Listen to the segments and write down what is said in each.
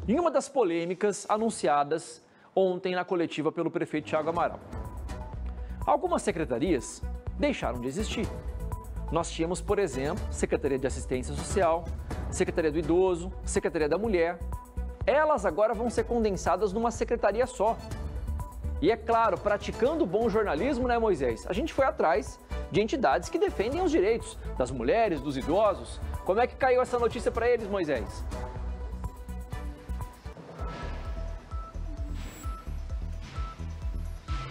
em uma das polêmicas anunciadas ontem na coletiva pelo prefeito Thiago Amaral. Algumas secretarias deixaram de existir. Nós tínhamos, por exemplo, Secretaria de Assistência Social, Secretaria do Idoso, Secretaria da Mulher. Elas agora vão ser condensadas numa secretaria só. E é claro, praticando bom jornalismo, né, Moisés? A gente foi atrás de entidades que defendem os direitos das mulheres, dos idosos. Como é que caiu essa notícia para eles, Moisés?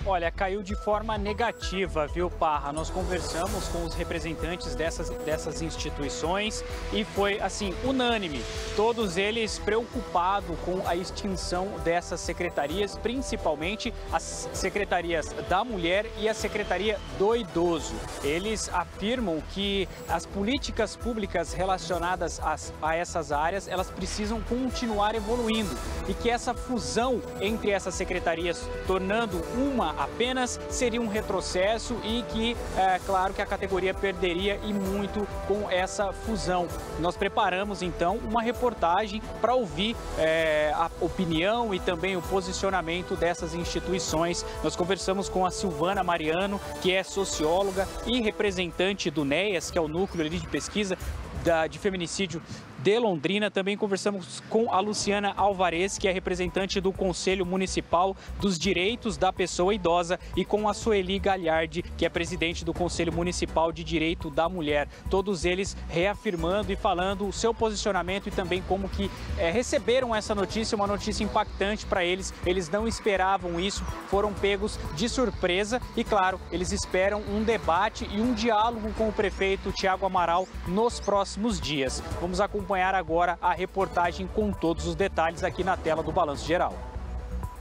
Olha, caiu de forma negativa, viu, Parra? Nós conversamos com os representantes dessas instituições e foi, assim, unânime. Todos eles preocupados com a extinção dessas secretarias, principalmente as secretarias da mulher e a secretaria do idoso. Eles afirmam que as políticas públicas relacionadas a essas áreas, elas precisam continuar evoluindo e que essa fusão entre essas secretarias, tornando uma apenas, seria um retrocesso e que, claro, que a categoria perderia e muito com essa fusão. Nós preparamos, então, uma reportagem para ouvir a opinião e também o posicionamento dessas instituições. Nós conversamos com a Silvana Mariano, que é socióloga e representante do NEAS, que é o núcleo de pesquisa de feminicídio de Londrina. Também conversamos com a Luciana Alvarez, que é representante do Conselho Municipal dos Direitos da Pessoa Idosa, e com a Sueli Galhardi, que é presidente do Conselho Municipal de Direito da Mulher. Todos eles reafirmando e falando o seu posicionamento e também como que receberam essa notícia, uma notícia impactante para eles. Eles não esperavam isso, foram pegos de surpresa e, claro, eles esperam um debate e um diálogo com o prefeito Thiago Amaral nos próximos dias. Vamos acompanhar agora a reportagem com todos os detalhes aqui na tela do Balanço Geral.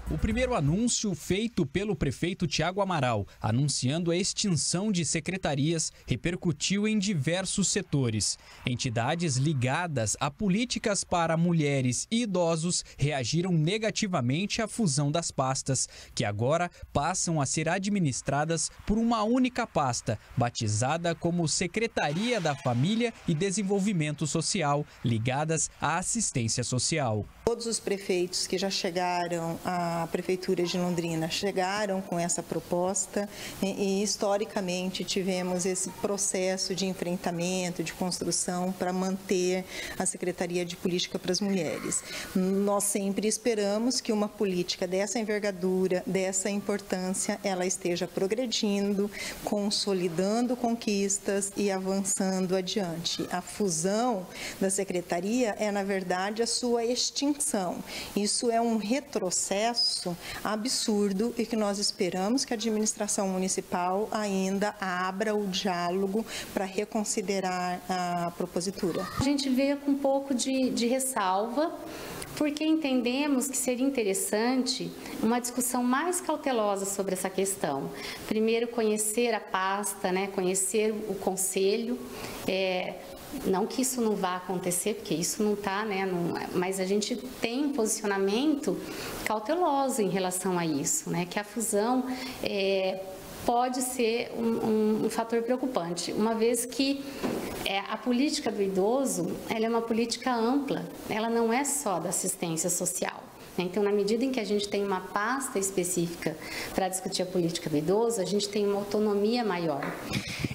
O primeiro anúncio feito pelo prefeito Thiago Amaral, anunciando a extinção de secretarias, repercutiu em diversos setores. Entidades ligadas a políticas para mulheres e idosos reagiram negativamente à fusão das pastas, que agora passam a ser administradas por uma única pasta, batizada como Secretaria da Família e Desenvolvimento Social, ligadas à assistência social. Todos os prefeitos que já chegaram à Prefeitura de Londrina chegaram com essa proposta e historicamente tivemos esse processo de enfrentamento, de construção para manter a Secretaria de Política para as Mulheres. Nós sempre esperamos que uma política dessa envergadura, dessa importância, ela esteja progredindo, consolidando conquistas e avançando adiante. A fusão da Secretaria é, na verdade, a sua extinção. Isso é um retrocesso absurdo e que nós esperamos que a administração municipal ainda abra o diálogo para reconsiderar a propositura. A gente vê com um pouco de ressalva, porque entendemos que seria interessante uma discussão mais cautelosa sobre essa questão. Primeiro, conhecer a pasta, conhecer o conselho. Não que isso não vá acontecer, porque isso não está, mas a gente tem um posicionamento cauteloso em relação a isso, que a fusão pode ser um fator preocupante, uma vez que a política do idoso ela é uma política ampla, ela não é só da assistência social. Então, na medida em que a gente tem uma pasta específica para discutir a política do idoso, a gente tem uma autonomia maior.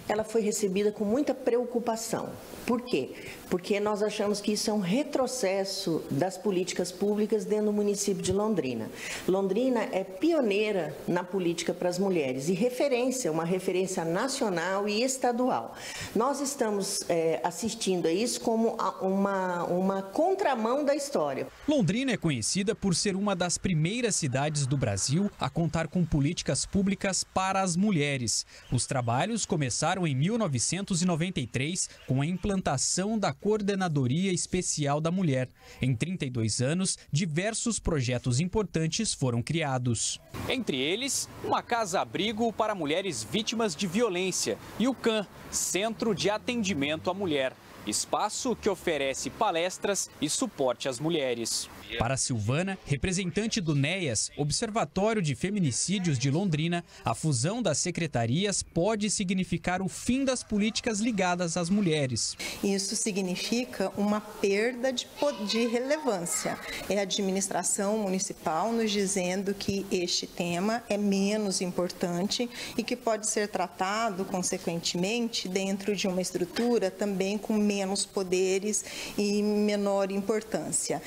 Ela foi recebida com muita preocupação. Por quê? Porque nós achamos que isso é um retrocesso das políticas públicas dentro do município de Londrina. Londrina é pioneira na política para as mulheres e referência, uma referência nacional e estadual. Nós estamos assistindo a isso como uma contramão da história. Londrina é conhecida por ser uma das primeiras cidades do Brasil a contar com políticas públicas para as mulheres. Os trabalhos começaram em 1993 com a implantação da Coordenadoria Especial da Mulher. Em 32 anos, diversos projetos importantes foram criados. Entre eles, uma casa-abrigo para mulheres vítimas de violência e o CAM, Centro de Atendimento à Mulher. espaço que oferece palestras e suporte às mulheres. Para Silvana, representante do NEAS, Observatório de Feminicídios de Londrina, a fusão das secretarias pode significar o fim das políticas ligadas às mulheres. Isso significa uma perda de relevância. É a administração municipal nos dizendo que este tema é menos importante e que pode ser tratado, consequentemente, dentro de uma estrutura também com menos poderes e menor importância.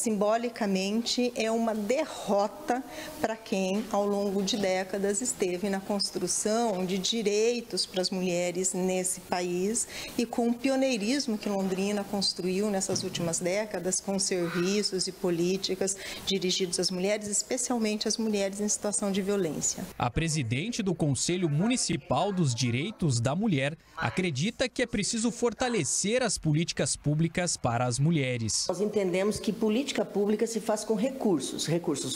Simbolicamente, é uma derrota para quem, ao longo de décadas, esteve na construção de direitos para as mulheres nesse país e com o pioneirismo que Londrina construiu nessas últimas décadas, com serviços e políticas dirigidos às mulheres, especialmente às mulheres em situação de violência. A presidente do Conselho Municipal dos Direitos da Mulher acredita que é preciso fortalecer as políticas públicas para as mulheres. Nós entendemos que política pública se faz com recursos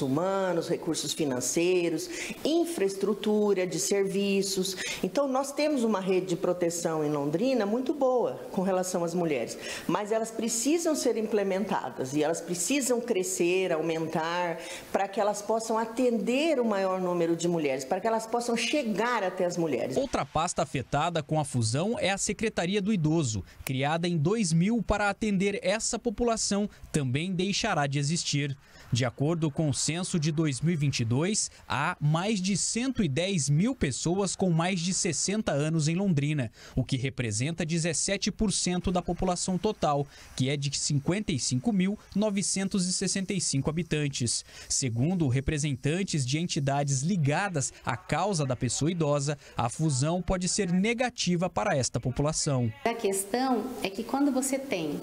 humanos, recursos financeiros, infraestrutura de serviços. Então, nós temos uma rede de proteção em Londrina muito boa com relação às mulheres, mas elas precisam ser implementadas e elas precisam crescer, aumentar, para que elas possam atender o maior número de mulheres, para que elas possam chegar até as mulheres. Outra pasta afetada com a fusão é a Secretaria do Idoso, criada em 2000 para atender essa população, também deixará de existir. De acordo com o censo de 2022, há mais de 110 mil pessoas com mais de 60 anos em Londrina, o que representa 17% da população total, que é de 55.965 habitantes. Segundo representantes de entidades ligadas à causa da pessoa idosa, a fusão pode ser negativa para esta população. A questão é que quando você tem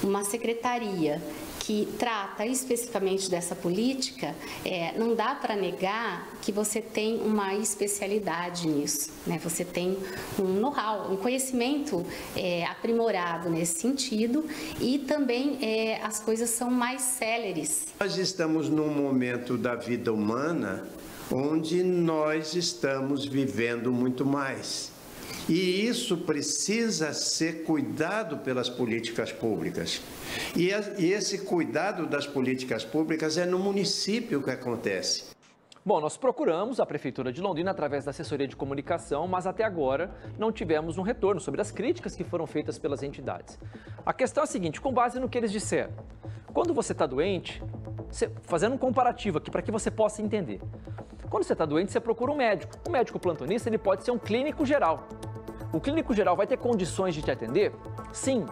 uma secretaria que trata especificamente dessa política, não dá para negar que você tem uma especialidade nisso, né? Você tem um know-how, um conhecimento aprimorado nesse sentido e também as coisas são mais céleres. Nós estamos num momento da vida humana onde nós estamos vivendo muito mais. E isso precisa ser cuidado pelas políticas públicas. E esse cuidado das políticas públicas é no município que acontece. Bom, nós procuramos a Prefeitura de Londrina através da assessoria de comunicação, mas até agora não tivemos um retorno sobre as críticas que foram feitas pelas entidades. A questão é a seguinte, com base no que eles disseram, quando você está doente, fazendo um comparativo aqui para que você possa entender, quando você está doente, você procura um médico. O médico plantonista ele pode ser um clínico geral. O clínico geral vai ter condições de te atender? Sim,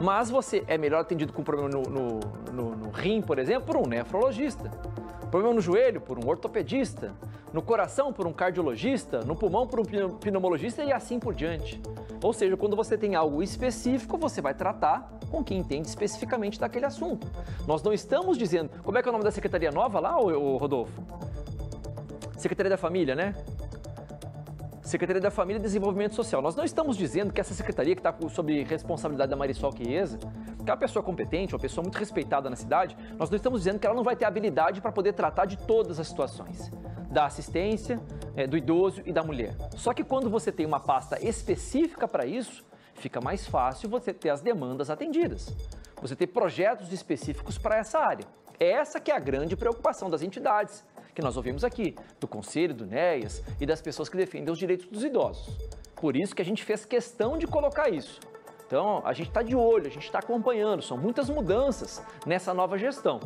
mas você é melhor atendido com problema no rim, por exemplo, por um nefrologista. Problema no joelho, por um ortopedista. No coração, por um cardiologista. No pulmão, por um pneumologista e assim por diante. Ou seja, quando você tem algo específico, você vai tratar com quem entende especificamente daquele assunto. Nós não estamos dizendo... Como é que é o nome da secretaria nova lá, Rodolfo? Secretaria da Família, né? Secretaria da Família e Desenvolvimento Social. Nós não estamos dizendo que essa secretaria que está sob responsabilidade da Marisol Chiesa, que é uma pessoa competente, uma pessoa muito respeitada na cidade, nós não estamos dizendo que ela não vai ter habilidade para poder tratar de todas as situações, da assistência, do idoso e da mulher. Só que quando você tem uma pasta específica para isso, fica mais fácil você ter as demandas atendidas. Você ter projetos específicos para essa área. Essa que é a grande preocupação das entidades, que nós ouvimos aqui, do Conselho, do NEAS e das pessoas que defendem os direitos dos idosos. Por isso que a gente fez questão de colocar isso. Então, a gente está de olho, a gente está acompanhando, são muitas mudanças nessa nova gestão.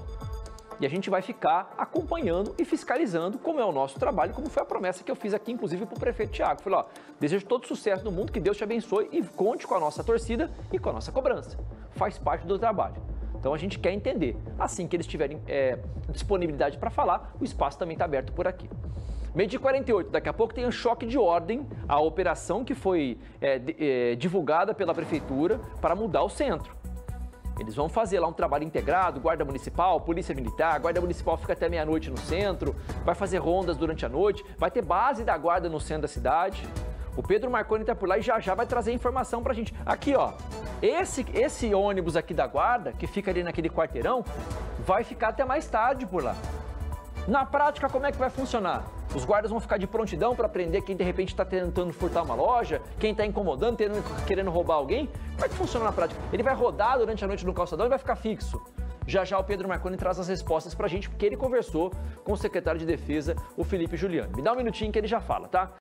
E a gente vai ficar acompanhando e fiscalizando como é o nosso trabalho, como foi a promessa que eu fiz aqui, inclusive, para o prefeito Tiago. Falei, desejo todo sucesso no mundo, que Deus te abençoe e conte com a nossa torcida e com a nossa cobrança. Faz parte do trabalho. Então a gente quer entender. Assim que eles tiverem disponibilidade para falar, o espaço também está aberto por aqui. 12h48, daqui a pouco tem um choque de ordem, a operação que foi divulgada pela Prefeitura para mudar o centro. Eles vão fazer lá um trabalho integrado, Guarda Municipal, Polícia Militar, Guarda Municipal fica até meia-noite no centro, vai fazer rondas durante a noite, vai ter base da Guarda no centro da cidade. O Pedro Marconi está por lá e já vai trazer informação para a gente. Aqui, ó, esse ônibus aqui da Guarda, que fica ali naquele quarteirão, vai ficar até mais tarde por lá. Na prática, como é que vai funcionar? Os guardas vão ficar de prontidão para prender quem de repente está tentando furtar uma loja, quem está incomodando, querendo roubar alguém? Como é que funciona na prática? Ele vai rodar durante a noite no calçadão e vai ficar fixo? Já já o Pedro Marconi traz as respostas para a gente, porque ele conversou com o secretário de Defesa, o Felipe Juliano. Me dá um minutinho que ele já fala, tá?